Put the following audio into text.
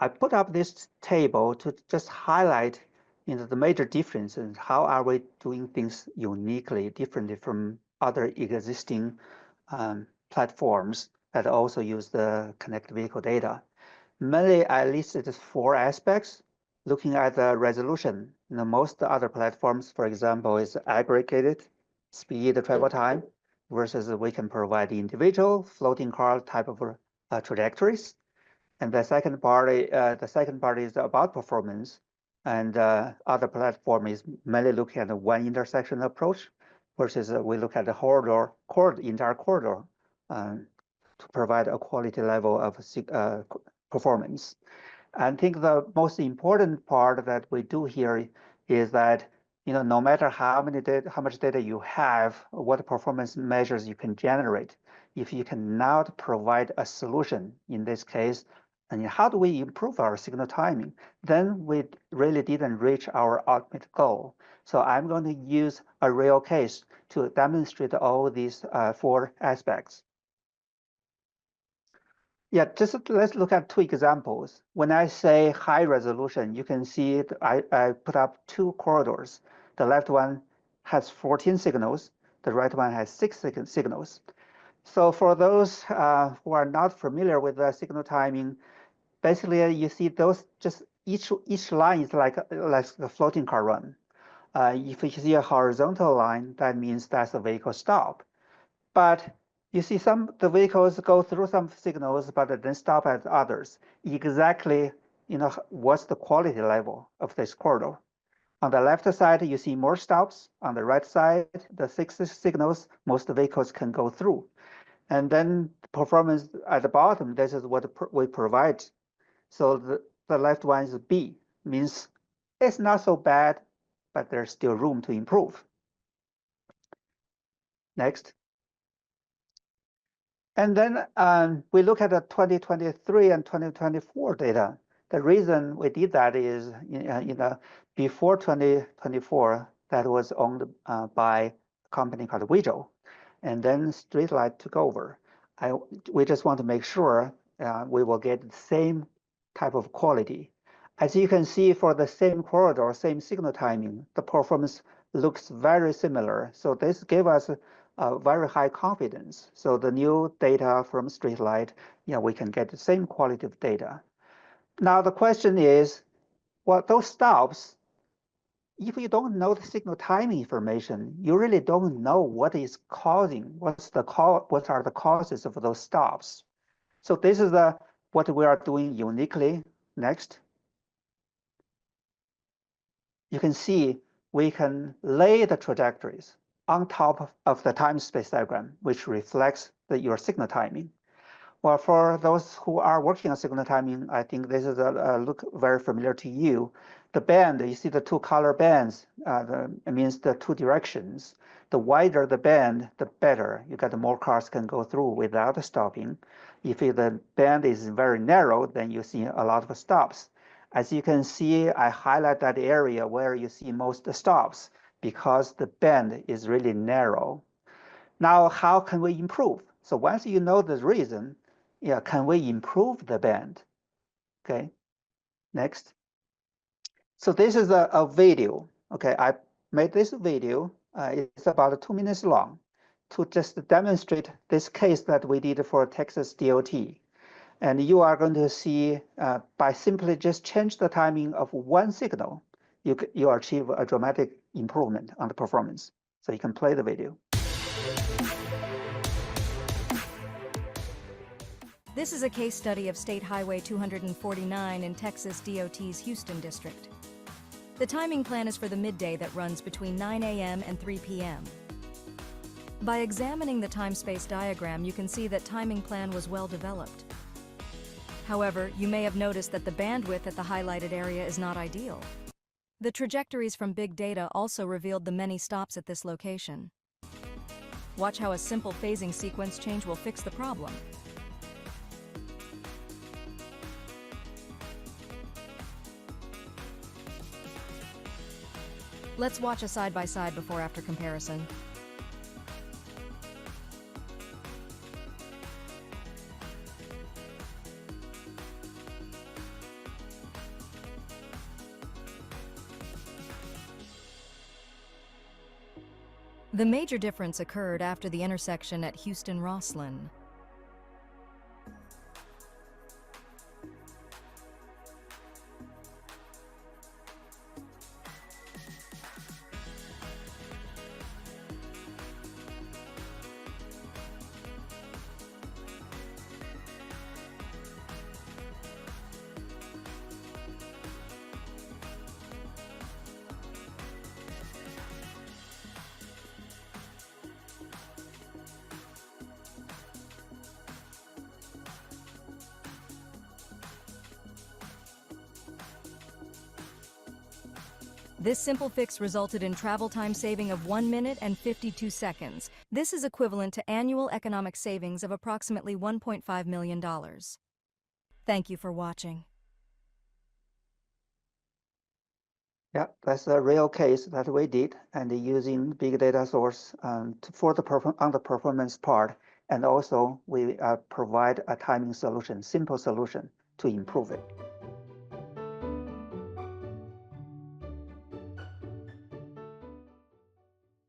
I put up this table to just highlight the major differences. How are we doing things uniquely, differently from other existing platforms that also use the connected vehicle data? Mainly, I listed 4 aspects. Looking at the resolution, most other platforms, for example, is aggregated speed, travel time, versus we can provide individual floating car type of trajectories. And the second part is about performance, and other platform is mainly looking at the one intersection approach, versus we look at the entire corridor to provide a quality level of performance. I think the most important part that we do here is that no matter how much data you have, what performance measures you can generate, if you cannot provide a solution in this case, and how do we improve our signal timing, then we really didn't reach our ultimate goal. So I'm going to use a real case to demonstrate all these 4 aspects. Yeah, let's look at 2 examples. When I say high resolution, you can see I put up 2 corridors. The left one has 14 signals. The right one has 6 signals. So for those who are not familiar with the signal timing, basically you see those just each line is like the floating car run. If you see a horizontal line, that means that's a vehicle stop. But you see the vehicles go through some signals, but then stop at others. Exactly, what's the quality level of this corridor? On the left side, you see more stops. On the right side, the 6 signals most vehicles can go through. And then performance at the bottom, this is what we provide. So the left one is B, means it's not so bad, but there's still room to improve. Next. And then we look at the 2023 and 2024 data. The reason we did that is, before 2024, that was owned by a company called Wejo, and then StreetLight took over. We just want to make sure we will get the same type of quality. As you can see, for the same corridor, same signal timing, the performance looks very similar. So this gave us very high confidence. So the new data from StreetLight, we can get the same quality of data. Now the question is, well, those stops, if you don't know the signal timing information, you really don't know what is causing, what are the causes of those stops. So this is what we are doing uniquely. Next. You can see we can lay the trajectories on top of the time-space diagram, which reflects your signal timing. Well, for those who are working on signal timing, I think this is look very familiar to you. The band, you see the 2 color bands, it means the 2 directions. The wider the band, the better. You got more cars can go through without stopping. If the band is very narrow, then you see a lot of stops. As you can see, I highlight that area where you see most stops because the band is really narrow. Now, how can we improve? So once you know the reason, can we improve the band? Okay, next. So this is a video. Okay, I made this video. It's about 2 minutes long to just demonstrate this case that we did for Texas DOT. And you are going to see by simply just change the timing of one signal, you achieve a dramatic improvement on the performance. So you can play the video. This is a case study of State Highway 249 in Texas DOT's Houston district. The timing plan is for the midday that runs between 9 a.m. and 3 p.m. By examining the time-space diagram, you can see that timing plan was well developed. However, you may have noticed that the bandwidth at the highlighted area is not ideal. The trajectories from big data also revealed the many stops at this location. Watch how a simple phasing sequence change will fix the problem. Let's watch a side-by-side before-after comparison. The major difference occurred after the intersection at Houston-Rosslyn. This simple fix resulted in travel time saving of 1 minute and 52 seconds. This is equivalent to annual economic savings of approximately $1.5 million. Thank you for watching. Yeah, that's a real case that we did, and using big data source for the on the performance part, and also we provide a timing solution, simple solution to improve it.